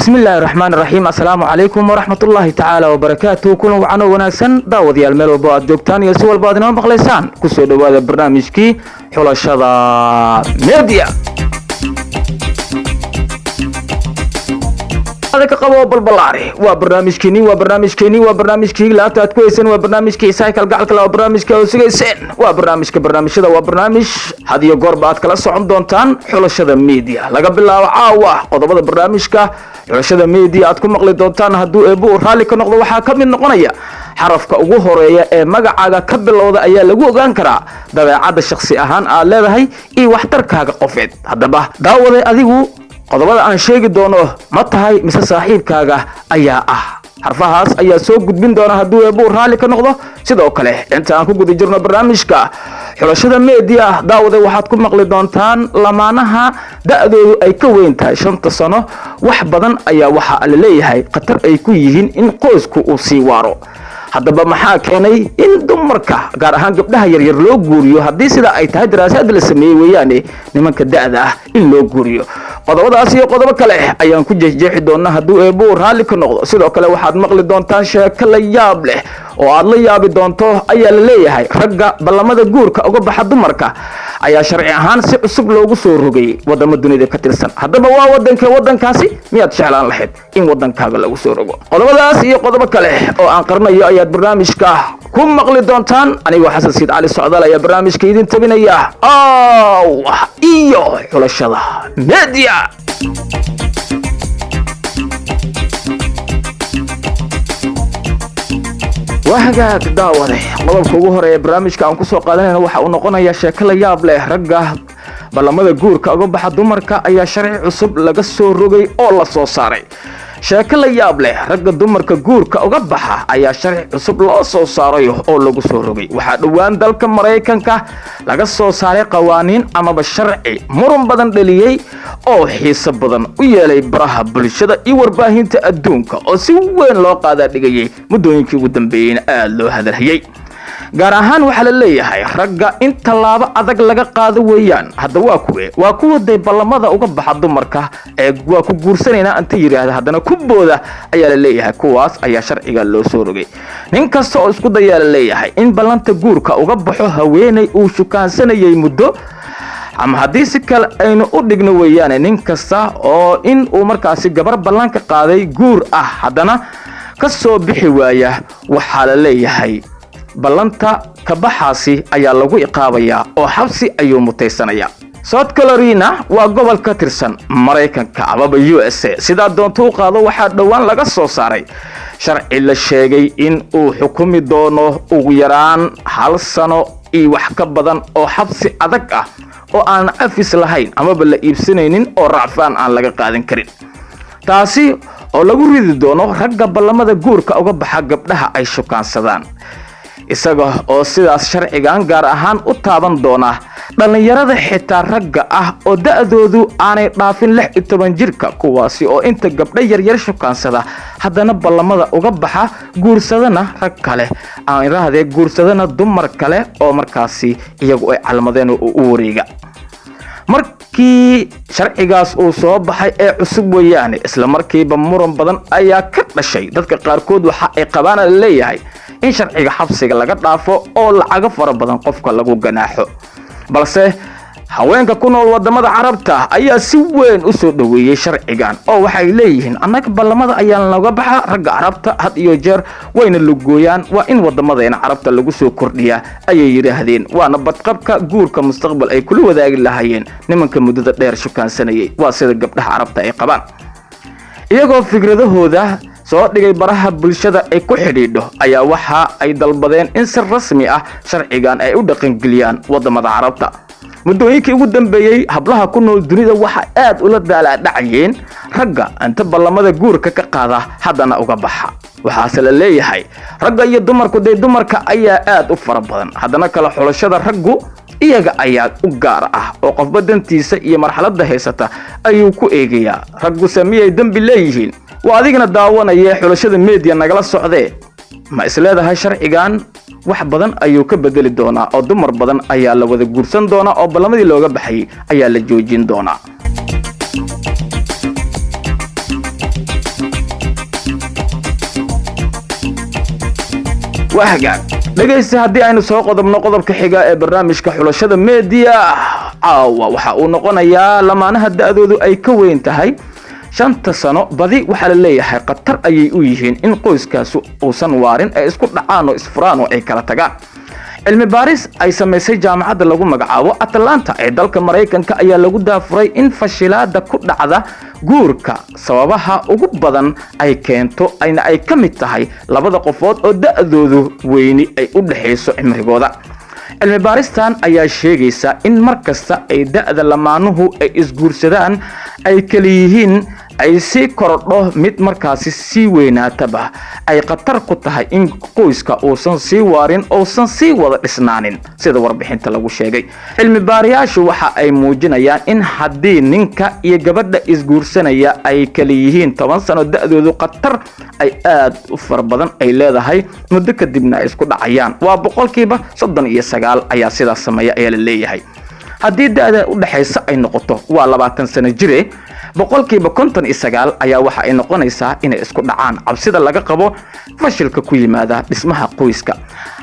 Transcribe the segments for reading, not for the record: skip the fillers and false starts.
بسم الله الرحمن الرحيم. السلام عليكم ورحمة الله تعالى وبركاته. كل وعنا وناسن داود يا الميل وبعد جوكتان يسوى البعضنا مخلصان كسو دواد برنامج كي حول الشضا ميديا هذا كقبوا بالبلاري وبرنامج كيني لا تتكويسن وبرنامج كي سايكل قالك لا برنامج كوسيسن وبرنامج هذا وبرنامج هذه قربات كلا سعون دونتان حول الشضا ميديا لقى بالله وعاوة قضبة برنامج xulashada media aad ku maqli doontaan haduu eebo raali ka noqdo waxa ka mid noqonaya xarafka ugu horeeya ee magacaaga ka bilowda ayaa lagu ogaan karaa dabeecadda shakhsi ahaan aad leedahay iyo waxtarkaaga qofeed. haddaba daawade adigu qodobada aan sheegi doono ma tahay mise saaxiibkaaga ayaa ah xarfahaas ayaa soo gudbin doona haduu eebo raali ka noqdo. sidoo kale inta aan ku guda jirno barnaamijka xulashada media daawada waxaad ku maqli doontaan lamaanaha da'doodu ay ka weyn tahay 5 sano wax badan ayaa waxa la leeyahay qatar ay ku yihiin in qoysku uu sii waaro. haddaba maxaa keenay in dumarka gaar ahaan gabdhaha yar yar loo guuriyo haddii sida ay tahay daraasad la sameeyay weeyaane nimanka da'da ah in loo guuriyo. qodobadaas iyo qodobo kale ayaan ku jeexjeexi doonaa haduu eebo raali ka noqdo. sidoo kale waxaad maqli doontaan sheeko la yaab leh oo aad la yaabi doonto ayaa la leeyahay ragga ballamada guurka uga baxa dumarka ayaa sharci ahaan si cusub loogu soo rogay wadamo dunida ka tirsan. haddaba waa wadankaasi miyaad jeclaan lahayd in wadankaaga lagu soo rogo? qodobadaas iyo qodobo kale oo aan qarnayo ayaad barnaamijka ku maqli doontaan. anigoo xasan siid cali socdaal ayaa barnaamijka idin tabinaya iyo xulashada media. وهاجاك داوده qodobka ugu horeeya barnaamijka aan ku soo qaadanayna waxa uu noqonayaa sheeko la yaab leh. ragga ballamada guurka uga baxa dumarka ayaa sharci cusub laga soo rogay oo la soo saaray. sheeko la yaab leh ragga dumarka guurka uga baxa ayaa sharci cusub loo soo saaray oo lagu soo rogay. waxaa dhawaan dalka Mareykanka laga soo saaray qawaaniin amaba sharci muran badan dhaliyay oo xiiso badan u yeelay baraha bulshada iyo warbaahinta adduunka oo si weyn loo qaada dhigay muddooyinkii ugu dambeeyay aad loo hadalhayay. gaar ahaan waxa la leeyahay ragga in talaabo adag laga qaado weeyaan. hadda waa kuwa day ballamada uga baxa dumarka ee waa ku guursanayna inta yiraahdo haddana ku booda ayaa la leeyahay kuwaas ayaa sharciga loo soo rogay. nin kasta oo isku daya la leeyahay in ballanta guurka uga baxo haweeney uu shukaansanayay muddo ama haddii si kale aynu u dhigno weeyaan nin kasta oo in uu markaasi gabar ballanka qaaday guur ah haddana ka soo bixi waaya waxa la leeyahay ballanta ka baxaasi ayaa lagu iqaabayaa oo xabsi ayuu mutaysanaya. South Carolina waa gobol ka tirsan Mareykanka amaba USA sida doonto u qaado waxaa dhawaan laga soo saaray sharci la sheegay in uu xukumi doono ugu yaraan 1 sano iyo wax ka badan oo xabsi adag ah oo aan afis lahayn amaba la iibsanaynin oo racfaan aan laga qaadan karin. taasi oo lagu ridi doono ragga ballamada guurka uga baxa gabdhaha ay shukaansadaan. isaga oo sidaas sharcigan gaar ahaan u taaban doona dhalinyarada xitaa ragga ah oo da'doodu aanay dhaafin 16 jirka kuwaasi oo inta gabdha yar shukaansada haddana ballamada uga baxa guursadana rag kale aan iraahday guursadana dumar kale oo markaasi iyagu ay calmadeen u wareega. markii sharcigaas uu soo baxay ee cusub weeyaane isla markiiba muran badan ayaa ka dhashay. dadka qaarkood waxa ay qabaan leeyahay in sharciga xabsiga laga dhaafo oo lacag fara badan qofka lagu ganaaxo. balse haweenka ku nool wadamada carabta ayaa si weyn u soo dhaweeyay sharcigan oo waxay leeyihiin annaga ballamada ayaa laga baxa ragga carabta had iyo jeer wayna lugooyaan waa in wadamadeena carabta lagu soo kordhiyaa ayay yiraahdeen. waana badqabka guurka mustaqbal ay kula wadaagi lahaayeen nimanka muddada dheer shukaansanayay. waa sida gabdhaha carabta ay qabaan iyagoo fikradahooda soo dhigay baraha bulshada ay ku xidhiidho ayaa waxa ay dalbadeen in si rasmi ah sharcigan ay u dhaqangeliyaan wadamada carabta. muddooyinkii ugu dambeeyay hablaha ku nool dunida waxa aad ula dhacayeen ragga inta ballamada guurka ka qaada haddana uga baxa. waxaase la leeyahay ragga iyo dumarka ayaa aad u fara badan haddana kala xulashada raggu iyaga ayaa u gaar ah oo qofba dantiisa iyo marxaladda haysata ayuu ku eegayaa. raggu samiyay dambi leeyihiin waa adigna daawanaya xulashada media nagala socdee ma isleedahay sharcigan wax badan ayuu ka bedeli doonaa oo dumar badan ayaa la wada guursan doonaa oo ballamadii looga baxay ayaa la joojin doonaa. wahagaag dhegaysta haddii aynu soo qodobno qodobka xiga ee barnaamijka xulashada media caawa waxa uu noqonayaa lamaanaha da'doodu ay ka weyn tahay 5 sano badi waxa la leeyahay qatar ayay u yihiin in qoyskaasi uusan waarin ay isku dhacaan oo isfuraan oo ay kala tagaan cilmi baaris ay samaysay jaamacadda lagu magacaabo Atlanta ee dalka Mareykanka ayaa lagu daafuray in fashilaada ku dhacda guurka sababaha ugu badan ay keento ay ka mid tahay labada qofood oo da'doodu weyni ay u dhaxayso cimrigooda cilmi baaristan ayaa sheegaysa in markasta ay da'da lamaanuhu ay isguursadaan ay kala yihiin ay si korodho mid markaasi si weynaataba ay qatar ku tahay in qoyska uusan sii waarin uusan sii wada dhisnaanin sida warbixinta lagu sheegay cilmi baariyaashu waxa ay muujinayaan in haddii ninka iyo gabadha isguursanaya ay kala yihiin 10 sano da'doodu qatar ay aad u far badan ay leedahay muddo kadibna isku dhacayaan waa boqolkiiba 39 ayaa sidaas sameeya ayaa la leeyahay haddii da'da u dhaxaysa ay noqoto waa 20 sano jire boqolkiiba 59 ayaa waxa ay noqonaysaa inay isku dhacaan cabsida laga qabo fashilka ku yimaada dhismaha qoyska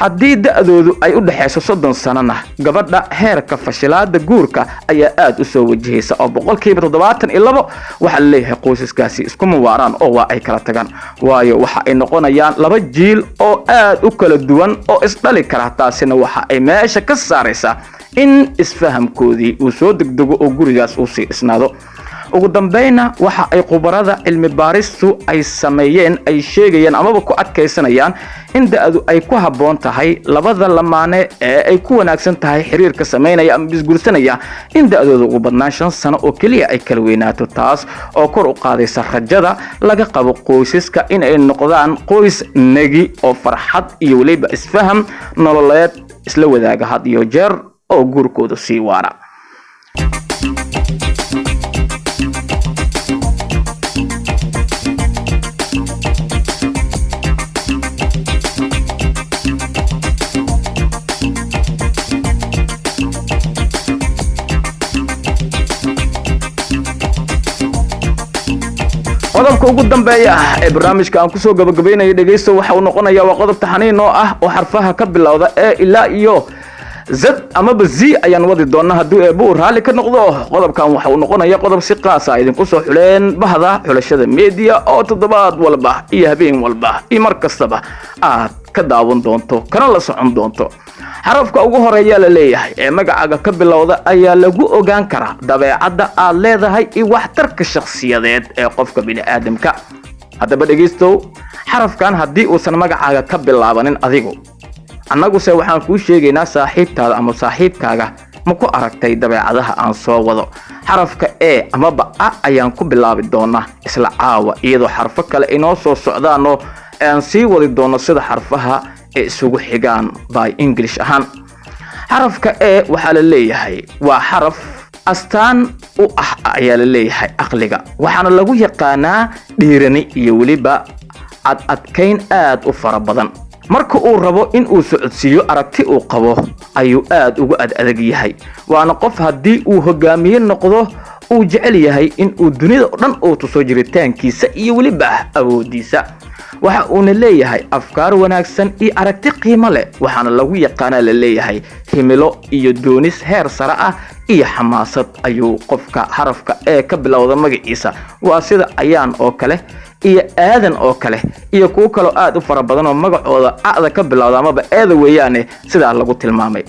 haddii da'doodu ay u dhaxayso 30 sanana gabadha heerka fashilaada guurka ayaa aad u soo wajahaysa oo boqolkiiba 72 waxa la leeyahay qoysaskaasi isku muwaaraan oo waa ay kala tagaan waayo waxa ay noqonayaan laba jiil oo aad u kala duwan oo isdhali kara taasina waxa ay meesha ka saaraysaa in isfahamkoodii uu soo degdego oo gurigaas uu sii dhisnaado ugu dambayna waxa ay khubarada cilmi baaristu ay sameeyeen ay sheegayaan amaba ku adkaysanayaan in da'du ay ku haboon tahay labada lamaane ee ay ku wanaagsan tahay xiriirka sameynaya ama isguursanaya in da'doodu ugu badnaan 5 sano oo kaliya ay kala weynaato taas oo kor u qaadaysa rajada laga qabo qoysaska in ay noqdaan qoys nagi oo farxad iyo waliba isfaham nololeed isla wadaaga had iyo jeer oo guurkooda sii waara qodobka ugu dambeeya ee barnaamijka aan ku soo gabagabeynay dhageysto waxa uu noqonayaa waa qodob taxaniin oo ah oo xarfaha ka bilowda ee ilaa iyo Z ama Z ayaan wadi doonaa haddii eebo raali ka noqdo qodobkan waxa uu noqonayaa qodob si qaas ah idinku soo xuleen bahda xulashada media oo toddobaad walba iyo habeen walba iyo mar kastaba aad ka daawan doonto kana la socon doonto xarafka ugu horeeya la leeyahay ee magacaaga ka bilowda ayaa lagu ogaan karaa dabeecadda aad leedahay iyo waxtarka shakhsiyadeed ee qofka bini'aadamka haddaba dhageysto xarafkan haddii uusan magacaaga ka bilaabanin adigu annagu se waxaan kuu sheegaynaa saaxiibtaada ama saaxiibkaaga ma ku aragtay dabeecadaha aan soo wado xarafka e ama ba ayaan ku bilaabi doonaa isla caawa iyadoo xarfo kale inoo soo socdaan oo aan sii wadi doono sida xarfaha ee isugu xigaan by English ahaan xarafka e waxa la leeyahay waa xaraf astaan u ah ayaa la leeyahay aqliga waxaana lagu yaqaanaa dhiirani iyo waliba adkayn aad u fara badan marka uu rabo in uu socodsiiyo aragti uu qabo ayuu aad ugu adag yahay waana qof haddii uu hogaamiye noqdo uu jecel yahay in uu dunida dhan uu tuso jiritaankiisa iyo waliba awoodiisa waxa uu leeyahay afkaar wanaagsan iyo aragti qiimo leh waxaana lagu yaqaanaa la leeyahay himilo iyo doonis heer sare ah iyo xamaasad ayuu qofka xarafka ee ka bilowda magaciisa waa sida ayaan oo kale iyo aadan oo kale iyo kuwa kale aad u fara badan oo magacooda aada ka bilowda ama eeda weeyaane sida lagu tilmaamay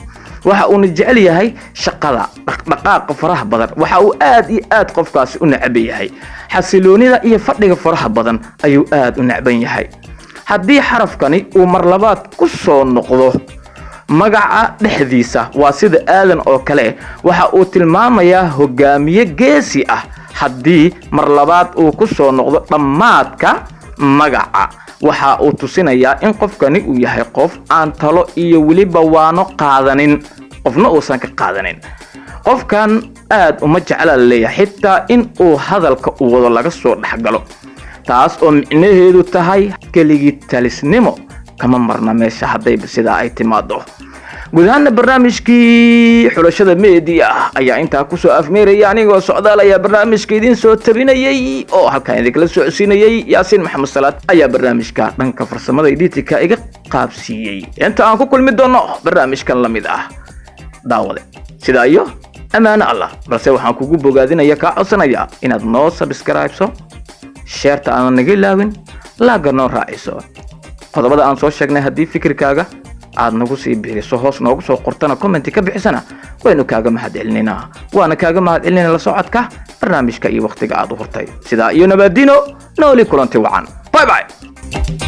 waxa uu jecel yahay shaqada dhaqdhaqaaqa faraha badan waxa uu aad iyo aad qofkaasi u necab yahay xasiloonida iyo fadhiga faraha badan ayuu aad u necban yahay haddii xarafkani uu mar labaad ku soo noqdo magaca dhexdiisa waa sida aadan oo kale waxa uu tilmaamayaa hogaamiye geesi ah haddii mar labaad uu ku soo noqdo dhamaadka magaca waxa uu tusinayaa in qofkani uu yahay qof aan talo iyo waliba waano qaadanin qofna uusan ka qaadanin qofkan aad uma jecla leeyahay xitaa in uu hadalka u wado laga soo dhaxgalo taas oo micnaheedu tahay keligii talisnimo kama marna meesha hadday sidaa ay timaado guud ahaan barnaamijkii xulashada media ayaa intaa ku soo afmeeraya anigoo socdaalaya barnaamijka idin soo tabinayay oo halkaan idinkala socodsiinayay Yaasiin Maxamed Salaad ayaa barnaamijka dhanka farsamada editka iga qaabsiiyay inta aan ku kulmi doono barnaamijkan lamid ah daawade sida iyo amaan Allah balse waxaan kugu bogaadinaya ka codsanaya inaad noo subscribe-so share-ta aan naga ilaawin laaga noo raaciso qodobada aan soo sheegnay haddii fikirkaaga aad nagu sii biiriso hoos noogu soo qortana comment ka bixisana waynu kaaga mahadcelinayna waana kaaga mahadcelinayna la socodka barnaamijka iyo waqtiga aad u hortay sida iyo nabadino nooli kulanti wacan bye bye